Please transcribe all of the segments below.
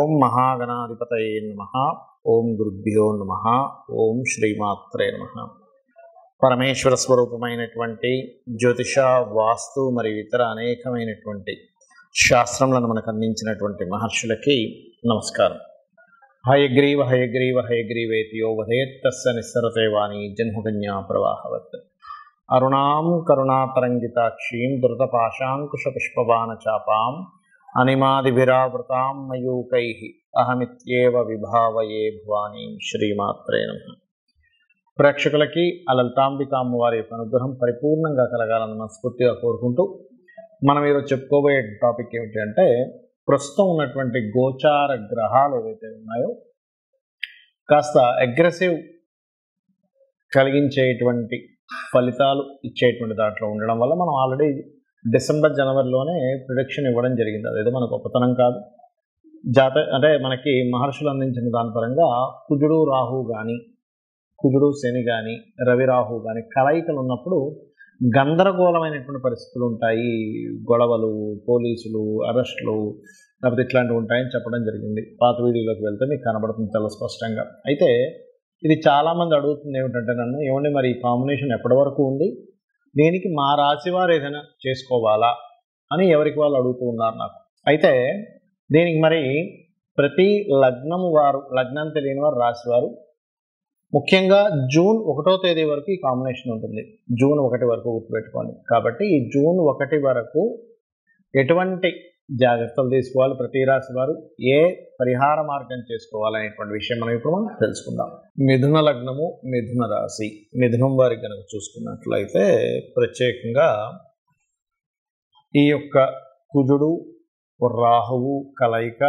ఓం మహాగణాధిపతయే నమః. ఓం గురుభ్యో నమః. ఓం శ్రీమాత్రే నమః. పరమేశ్వర స్వరూపమైనటువంటి జ్యోతిష, వాస్తు మరియు ఇతర అనేకమైనటువంటి శాస్త్రములను మనకు అందించినటువంటి మహర్షులకి నమస్కారం. హయగ్రీవ హయగ్రీవ హయగ్రీవేతి యో వదేత్ తస్య నిస్సరతే వాణి జన్మకన్యా ప్రవాహవత్. అరుణాం కరుణాతరంగితాక్షీం ధృతపాశాంకుశపుష్పబాణచాపాం అనిమాదిభిరావృతాం మయూకైః అహమిత్యేవ విభావయే భవానీం. శ్రీమాత్రే నమః. ప్రేక్షకులకి ఆ లలితాంబిక అమ్మవారి యొక్క అనుగ్రహం పరిపూర్ణంగా కలగాలని మనస్ఫూర్తిగా కోరుకుంటూ మనం ఈరోజు చెప్పుకోబోయే టాపిక్ ఏమిటి అంటే, ప్రస్తుతం ఉన్నటువంటి గోచార గ్రహాలు ఏవైతే ఉన్నాయో కాస్త అగ్రెసివ్ కలిగించేటువంటి ఫలితాలు ఇచ్చేటువంటి దాంట్లో ఉండడం వల్ల మనం ఆల్రెడీ డిసెంబర్ జనవరిలోనే ప్రిడిక్షన్ ఇవ్వడం జరిగింది. అదేదో మనకు గొప్పతనం కాదు. అంటే మనకి మహర్షులు అందించిన దాని పరంగా కుజుడు రాహు కానీ, కుజుడు శని కానీ, రవి రాహు కానీ కలయికలు ఉన్నప్పుడు గందరగోళమైనటువంటి పరిస్థితులు ఉంటాయి. గొడవలు, పోలీసులు, అరెస్టులు, లేకపోతే ఇట్లాంటివి ఉంటాయని చెప్పడం జరిగింది. పాత వీడియోలోకి వెళ్తే మీకు కనబడుతుంది చాలా స్పష్టంగా. అయితే ఇది చాలామంది అడుగుతుంది ఏమిటంటే, నన్ను ఏమండి మరి ఈ కాంబినేషన్ ఎప్పటి వరకు ఉంది, దీనికి మా రాశి వారు ఏదైనా చేసుకోవాలా అని ఎవరికి వాళ్ళు అడుగుతూ ఉన్నారు నాకు. అయితే దీనికి మరి ప్రతి లగ్నము వారు, లగ్నం తెలియని వారు, రాశి వారు ముఖ్యంగా జూన్ 1వ తేదీ వరకు ఈ కాంబినేషన్ ఉంటుంది. జూన్ 1 వరకు గుర్తుపెట్టుకోండి. కాబట్టి ఈ జూన్ 1 వరకు ఎటువంటి జాగ్రత్తలు తీసుకోవాలి, ప్రతి రాశి వారు ఏ పరిహార మార్గం చేసుకోవాలనేటువంటి విషయం మనం ఇప్పుడు తెలుసుకుందాం. మిథున లగ్నము, మిథున రాశి, మిథునం వారికి కనుక చూసుకున్నట్లయితే ప్రత్యేకంగా ఈ యొక్క కుజుడు రాహువు కలయిక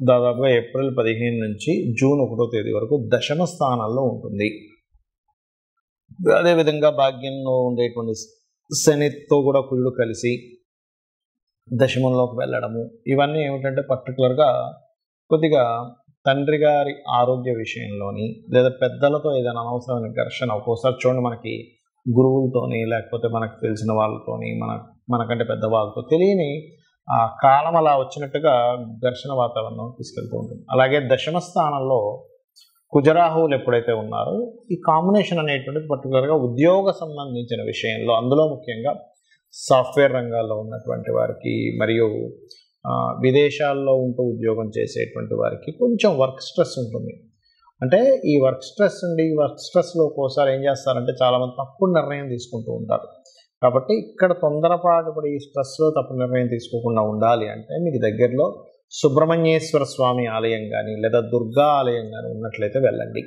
దాదాపుగా ఏప్రిల్ 15 నుంచి జూన్ 1వ తేదీ వరకు దశమ స్థానాల్లో ఉంటుంది. అదేవిధంగా భాగ్యంలో ఉండేటువంటి శనితో కూడా కుజుడు కలిసి దశమంలోకి వెళ్ళడము, ఇవన్నీ ఏమిటంటే పర్టికులర్గా కొద్దిగా తండ్రి గారి ఆరోగ్య విషయంలోని లేదా పెద్దలతో ఏదైనా అనవసరమైన ఘర్షణ, ఒక్కోసారి చూడండి మనకి గురువులతోని లేకపోతే మనకు తెలిసిన వాళ్ళతోని మనకంటే పెద్ద వాళ్ళతో తెలియని ఆ కాలం అలా వచ్చినట్టుగా ఘర్షణ వాతావరణం తీసుకెళ్తూ ఉంటుంది. అలాగే దశమ స్థానంలో కుజరాహువులు ఎప్పుడైతే ఉన్నారో ఈ కాంబినేషన్ అనేటువంటిది పర్టికులర్గా ఉద్యోగ సంబంధించిన విషయంలో, అందులో ముఖ్యంగా సాఫ్ట్వేర్ రంగాల్లో ఉన్నటువంటి వారికి మరియు విదేశాల్లో ఉంటూ ఉద్యోగం చేసేటువంటి వారికి కొంచెం వర్క్ స్ట్రెస్ ఉంటుంది. అంటే ఈ వర్క్ స్ట్రెస్ ఉండి, ఈ వర్క్ స్ట్రెస్లో ఒక్కోసారి ఏం చేస్తారంటే చాలామంది తప్పుడు నిర్ణయం తీసుకుంటూ ఉంటారు. కాబట్టి ఇక్కడ తొందరపాటు పడి ఈ స్ట్రెస్లో తప్పు నిర్ణయం తీసుకోకుండా ఉండాలి అంటే మీకు దగ్గరలో సుబ్రహ్మణ్యేశ్వర స్వామి ఆలయం కానీ లేదా దుర్గా ఆలయం కానీ ఉన్నట్లయితే వెళ్ళండి.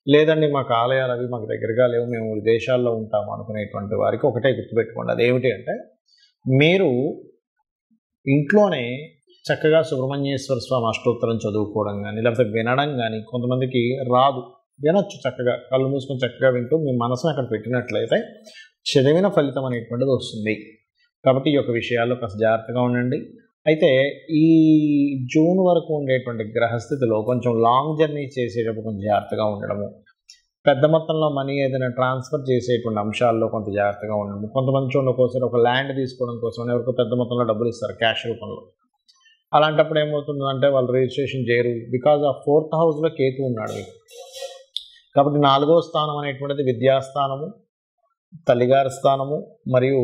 లేదండి మాకు ఆలయాలు అవి మాకు దగ్గరగా లేవు, మేము విదేశాల్లో ఉంటాము అనుకునేటువంటి వారికి ఒకటే గుర్తుపెట్టుకోండి. అదేమిటి అంటే, మీరు ఇంట్లోనే చక్కగా సుబ్రహ్మణ్యేశ్వర స్వామి అష్టోత్తరం చదువుకోవడం కానీ లేకపోతే వినడం కానీ, కొంతమందికి రాదు, వినొచ్చు, చక్కగా కళ్ళు మూసుకొని చక్కగా వింటూ మీ మనసును అక్కడ పెట్టినట్లయితే చదివిన ఫలితం అనేటువంటిది వస్తుంది. కాబట్టి ఈ యొక్క విషయాల్లో కాస్త జాగ్రత్తగా ఉండండి. అయితే ఈ జూన్ వరకు ఉండేటువంటి గ్రహస్థితిలో కొంచెం లాంగ్ జర్నీ చేసేటప్పుడు కొంచెం జాగ్రత్తగా ఉండడము, పెద్ద మొత్తంలో మనీ ఏదైనా ట్రాన్స్ఫర్ చేసేటువంటి అంశాల్లో కొంత జాగ్రత్తగా ఉండడము. కొంతమంది చూడండి ఒక్కోసారి ఒక ల్యాండ్ తీసుకోవడం కోసం ఎవరికో పెద్ద మొత్తంలో డబ్బులు ఇస్తారు క్యాష్ రూపంలో. అలాంటప్పుడు ఏమవుతుందంటే వాళ్ళు రిజిస్ట్రేషన్ చేయరు. బికాజ్ ఆ 4th హౌస్లో కేతు ఉన్నాడు మీకు. కాబట్టి 4వ స్థానం అనేటువంటిది విద్యాస్థానము, తల్లిగారి స్థానము, మరియు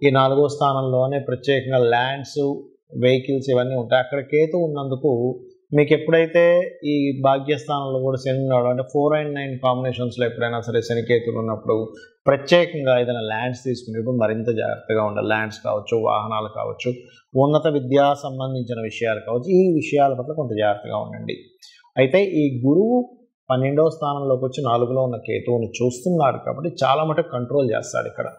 ఈ 4వ స్థానంలోనే ప్రత్యేకంగా ల్యాండ్స్, వెహికల్స్ ఇవన్నీ ఉంటాయి. అక్కడ కేతు ఉన్నందుకు మీకు ఎప్పుడైతే ఈ భాగ్యస్థానంలో కూడా శని ఉన్నాడు అంటే 4 and 9 కాంబినేషన్స్లో ఎప్పుడైనా సరే శని కేతులు ఉన్నప్పుడు ప్రత్యేకంగా ఏదైనా ల్యాండ్స్ తీసుకునేప్పుడు మరింత జాగ్రత్తగా ఉండాలి. ల్యాండ్స్ కావచ్చు, వాహనాలు కావచ్చు, ఉన్నత విద్యా సంబంధించిన విషయాలు కావచ్చు, ఈ విషయాల పట్ల కొంత జాగ్రత్తగా ఉండండి. అయితే ఈ గురువు 12వ స్థానంలోకి వచ్చి 4లో ఉన్న కేతువుని చూస్తున్నాడు కాబట్టి చాలా మటుకు కంట్రోల్ చేస్తాడు ఇక్కడ.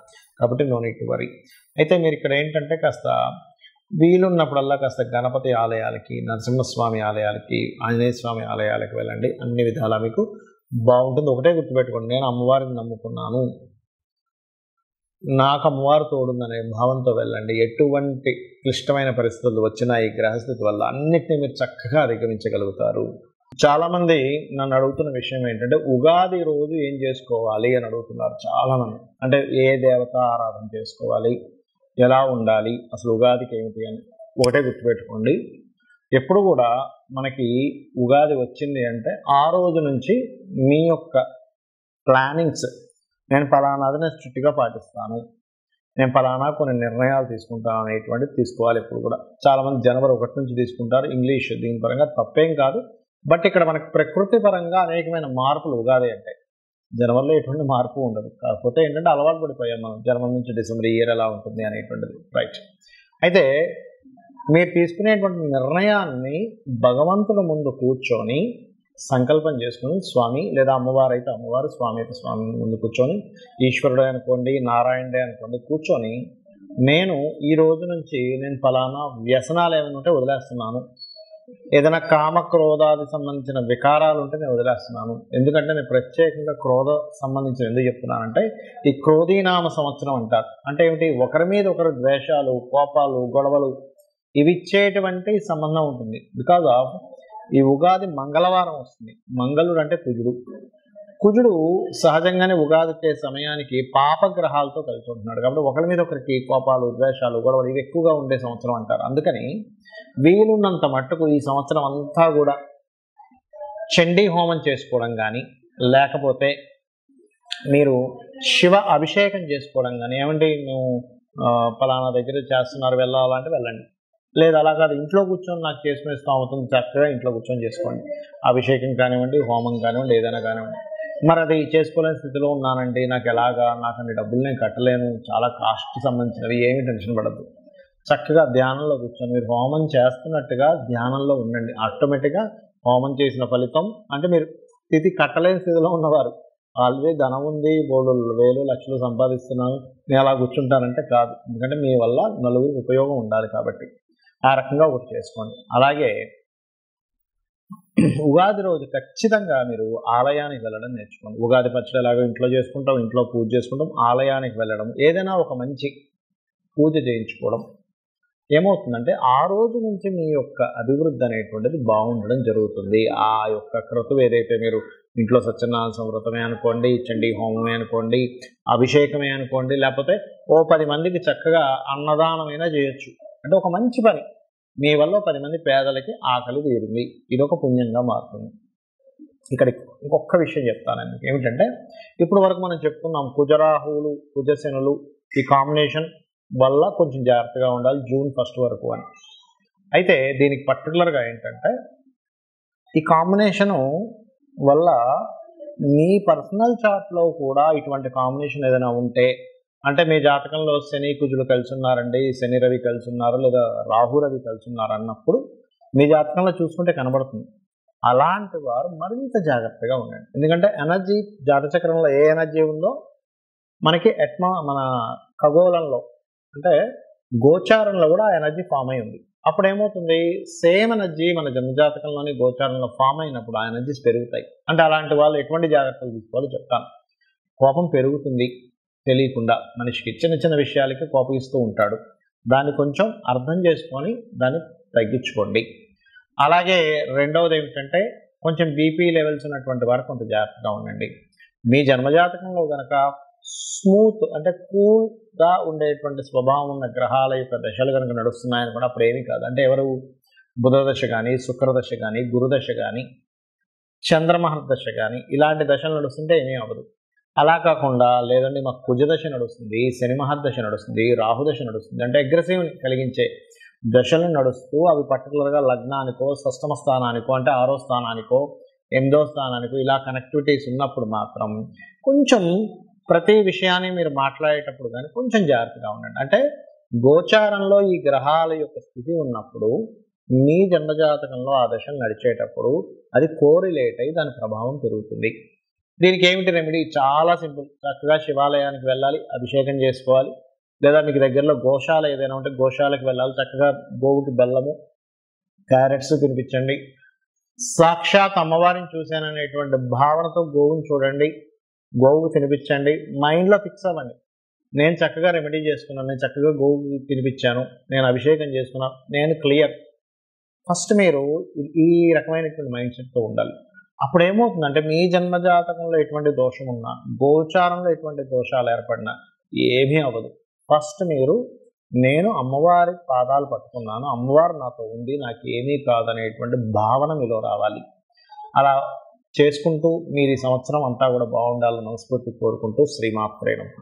కాబట్టి నో నీడ్ టు వరీ. అయితే మీరు ఇక్కడ ఏంటంటే కాస్త వీలున్నప్పుడల్లా కాస్త గణపతి ఆలయాలకి, నరసింహస్వామి ఆలయాలకి, ఆంజనేయ స్వామి ఆలయాలకి వెళ్ళండి. అన్ని విధాలా మీకు బాగుంటుంది. ఒకటే గుర్తుపెట్టుకోండి, నేను అమ్మవారిని నమ్ముకున్నాను, నాకు అమ్మవారు తోడుందనే భావంతో వెళ్ళండి. ఎటువంటి క్లిష్టమైన పరిస్థితులు వచ్చినా ఈ గ్రహస్థితి వల్ల అన్నిటినీ మీరు చక్కగా అధిగమించగలుగుతారు. చాలామంది నన్ను అడుగుతున్న విషయం ఏంటంటే, ఉగాది రోజు ఏం చేసుకోవాలి అని అడుగుతున్నారు చాలామంది. అంటే ఏ దేవత ఆరాధన చేసుకోవాలి, ఎలా ఉండాలి, అసలు ఉగాదికి ఏమిటి అని. ఒకటే గుర్తుపెట్టుకోండి, ఎప్పుడు కూడా మనకి ఉగాది వచ్చింది అంటే ఆ రోజు నుంచి మీ యొక్క ప్లానింగ్స్, నేను ఫలానాది నేను స్ట్రిక్ట్గా పాటిస్తాను, నేను ఫలానా కొన్ని నిర్ణయాలు తీసుకుంటాను అనేటువంటిది తీసుకోవాలి. ఎప్పుడు కూడా చాలామంది జనవరి 1 నుంచి తీసుకుంటారు. ఇంగ్లీష్ దీని పరంగా తప్పేం కాదు. బట్ ఇక్కడ మనకి ప్రకృతి పరంగా అనేకమైన మార్పులు ఉగాది అంటే. జనవరిలో ఎటువంటి మార్పు ఉండదు. కాకపోతే ఏంటంటే అలవాటు పడిపోయాం మనం, జనవరి నుంచి డిసెంబర్ ఇయర్ ఎలా ఉంటుంది అనేటువంటిది. రైట్. అయితే మీరు తీసుకునేటువంటి నిర్ణయాన్ని భగవంతుల ముందు కూర్చొని సంకల్పం చేసుకుని, స్వామి లేదా అమ్మవారు అయితే అమ్మవారు, స్వామి అయితే స్వామి ముందు కూర్చొని, ఈశ్వరుడే అనుకోండి, నారాయణుడే అనుకోండి, కూర్చొని నేను ఈ రోజు నుంచి నేను ఫలానా వ్యసనాలు ఏమైనా ఉంటే వదిలేస్తున్నాను, ఏదైనా కామ క్రోధాది సంబంధించిన వికారాలు ఉంటే నేను వదిలేస్తున్నాను. ఎందుకంటే నేను ప్రత్యేకంగా క్రోధ సంబంధించిన ఎందుకు చెప్తున్నానంటే ఈ క్రోధీనామ సంవత్సరం అంటారు. అంటే ఏమిటి, ఒకరి మీద ఒకరు ద్వేషాలు, కోపాలు, గొడవలు ఇవి ఇచ్చేటువంటి సంబంధం ఉంటుంది. బికాజ్ ఆఫ్ ఈ ఉగాది మంగళవారం వస్తుంది. మంగళుడు అంటే కుజుడు. కుజుడు సహజంగానే ఉగాది సమయానికి పాపగ్రహాలతో కలిసి ఉంటున్నాడు. కాబట్టి ఒకరి మీద ఒకరికి కోపాలు, ద్వేషాలు, గొడవలు ఇవి ఎక్కువగా ఉండే సంవత్సరం అంటారు. అందుకని వీలున్నంత మట్టుకు ఈ సంవత్సరం అంతా కూడా చండీ హోమం చేసుకోవడం కానీ, లేకపోతే మీరు శివ అభిషేకం చేసుకోవడం కానీ, ఏమంటే నువ్వు పలానా దగ్గర చేస్తున్నారు వెళ్ళాలంటే వెళ్ళండి, లేదు అలా కాదు ఇంట్లో కూర్చొని నాకు చేసుకునే స్తోమతం చక్కగా ఇంట్లో కూర్చొని చేసుకోండి. అభిషేకం కానివ్వండి, హోమం కానివ్వండి, ఏదైనా కానివ్వండి. మరి అది చేసుకోలేని స్థితిలో ఉన్నానండి, నాకు ఎలాగా, నాకు అన్ని డబ్బులు నేను కట్టలేను, చాలా కాస్ట్కి సంబంధించినవి, ఏమీ టెన్షన్ పడద్దు. చక్కగా ధ్యానంలో కూర్చొని మీరు హోమం చేస్తున్నట్టుగా ధ్యానంలో ఉండండి. ఆటోమేటిక్గా హోమం చేసిన ఫలితం అంటే మీరు స్థితి కట్టలేని స్థితిలో ఉన్నవారు, ఆల్రెడీ ధనం ఉంది, 3,000 లక్షలు సంపాదిస్తున్నాను, నేను అలా కూర్చుంటానంటే కాదు. ఎందుకంటే మీ వల్ల నలుగురికి ఉపయోగం ఉండాలి కాబట్టి ఆ రకంగా ఒకటి చేసుకోండి. అలాగే ఉగాది రోజు ఖచ్చితంగా మీరు ఆలయానికి వెళ్ళడం నేర్చుకోండి. ఉగాది పచ్చడి ఎలాగో ఇంట్లో చేసుకుంటాం, ఇంట్లో పూజ చేసుకుంటాం, ఆలయానికి వెళ్ళడం, ఏదైనా ఒక మంచి పూజ చేయించుకోవడం ఏమవుతుందంటే ఆ రోజు నుంచి మీ యొక్క అభివృద్ధి అనేటువంటిది బాగుండడం జరుగుతుంది. ఆ యొక్క క్రతువు ఏదైతే మీరు ఇంట్లో సత్యనారాయణ వ్రతమే అనుకోండి, చండీ హోమమే అనుకోండి, అభిషేకమే అనుకోండి, లేకపోతే ఓ 10 మందికి చక్కగా అన్నదానమైనా చేయొచ్చు. అంటే ఒక మంచి పని, మీ వల్ల 10 మంది పేదలకి ఆకలి తీరింది, ఇదొక పుణ్యంగా మారుతుంది. ఇక్కడ ఇంకొక విషయం చెప్తాను ఏమిటంటే, ఇప్పుడు వరకు మనం చెప్పుకున్నాం కుజరాహువులు, కుజశనులు ఈ కాంబినేషన్ వల్ల కొంచెం జాగ్రత్తగా ఉండాలి జూన్ 1 వరకు అని. అయితే దీనికి పర్టికులర్గా ఏంటంటే ఈ కాంబినేషను వల్ల మీ పర్సనల్ చార్ట్లో కూడా ఇటువంటి కాంబినేషన్ ఏదైనా ఉంటే, అంటే మీ జాతకంలో శని కుజులు కలిసి ఉన్నారండి, శని రవి కలిసి ఉన్నారు, లేదా రాహు రవి కలిసి ఉన్నారు అన్నప్పుడు మీ జాతకంలో చూసుకుంటే కనబడుతుంది. అలాంటి వారు మరింత జాగ్రత్తగా ఉండండి. ఎందుకంటే ఎనర్జీ జాతచక్రంలో ఏ ఎనర్జీ ఉందో మనకి మన ఖగోళంలో అంటే గోచారంలో కూడా ఆ ఎనర్జీ ఫామ్ అయి ఉంది. అప్పుడు ఏమవుతుంది, సేమ్ ఎనర్జీ మన జన్మజాతకంలోని గోచారంలో ఫామ్ అయినప్పుడు ఆ ఎనర్జీస్ పెరుగుతాయి. అంటే అలాంటి వాళ్ళు ఎటువంటి జాగ్రత్తలు తీసుకోవాలో చెప్తాను. కోపం పెరుగుతుంది తెలియకుండా, మనిషికి చిన్న చిన్న విషయాలకి కోపగిస్తూ ఉంటాడు. దాన్ని కొంచెం అర్థం చేసుకొని దాన్ని తగ్గించుకోండి. అలాగే రెండవది ఏమిటంటే కొంచెం బీపీ లెవెల్స్ ఉన్నటువంటి వారు కొంత జాగ్రత్తగా ఉండండి. మీ జన్మజాతకంలో కనుక స్మూత్ అంటే కూల్గా ఉండేటువంటి స్వభావం ఉన్న గ్రహాల యొక్క దశలు కనుక నడుస్తున్నాయని కూడా అప్పుడు ఏమీ కాదు. అంటే ఎవరు బుధదశ కానీ, శుక్రదశ కానీ, గురుదశ కానీ, చంద్రమహర్దశ కానీ ఇలాంటి దశలు నడుస్తుంటే ఏమీ అవ్వదు. అలా కాకుండా లేదండి మాకు కుజదశ నడుస్తుంది, శని మహర్దశ నడుస్తుంది, రాహుదశ నడుస్తుంది అంటే అగ్రెసివ్ కలిగించే దశలు నడుస్తూ అవి పర్టికులర్గా లగ్నానికో, షష్టమ స్థానానికో అంటే 6వ స్థానానికో, 8వ స్థానానికో ఇలా కనెక్టివిటీస్ ఉన్నప్పుడు మాత్రం కొంచెం ప్రతి విషయాన్ని మీరు మాట్లాడేటప్పుడు కానీ కొంచెం జాగ్రత్తగా ఉండండి. అంటే గోచారంలో ఈ గ్రహాల యొక్క స్థితి ఉన్నప్పుడు మీ జన్మజాతకంలో ఆ దశలు నడిచేటప్పుడు అది కోరిలేట్ అయి దాని ప్రభావం పెరుగుతుంది. దీనికి ఏమిటి రెమెడీ, చాలా సింపుల్. చక్కగా శివాలయానికి వెళ్ళాలి, అభిషేకం చేసుకోవాలి, లేదా మీకు దగ్గరలో గోశాల ఏదైనా ఉంటే గోశాలకు వెళ్ళాలి, చక్కగా గోవుకి బెల్లము, క్యారెట్స్ తినిపించండి. సాక్షాత్ అమ్మవారిని చూశాననేటువంటి భావనతో గోవుని చూడండి, గోవుకు తినిపించండి. మైండ్లో ఫిక్స్ అవ్వండి, నేను చక్కగా రెమెడీ చేసుకున్నాను, నేను చక్కగా గోవుకి తినిపించాను, నేను అభిషేకం చేసుకున్నాను, నేను క్లియర్. ఫస్ట్ మీరు ఈ రకమైనటువంటి మైండ్ సెట్తో ఉండాలి. అప్పుడు ఏమవుతుందంటే మీ జన్మజాతకంలో ఎటువంటి దోషం ఉన్నా, గోచారంలో ఎటువంటి దోషాలు ఏర్పడినా ఏమీ అవ్వదు. ఫస్ట్ మీరు నేను అమ్మవారి పాదాలు పట్టుకున్నాను, అమ్మవారు నాతో ఉంది, నాకు ఏమీ కాదనేటువంటి భావన మీలో రావాలి. అలా చేసుకుంటూ మీరు ఈ సంవత్సరం అంతా కూడా బాగుండాలని మనస్ఫూర్తి కోరుకుంటూ శ్రీమాత్రే నమః.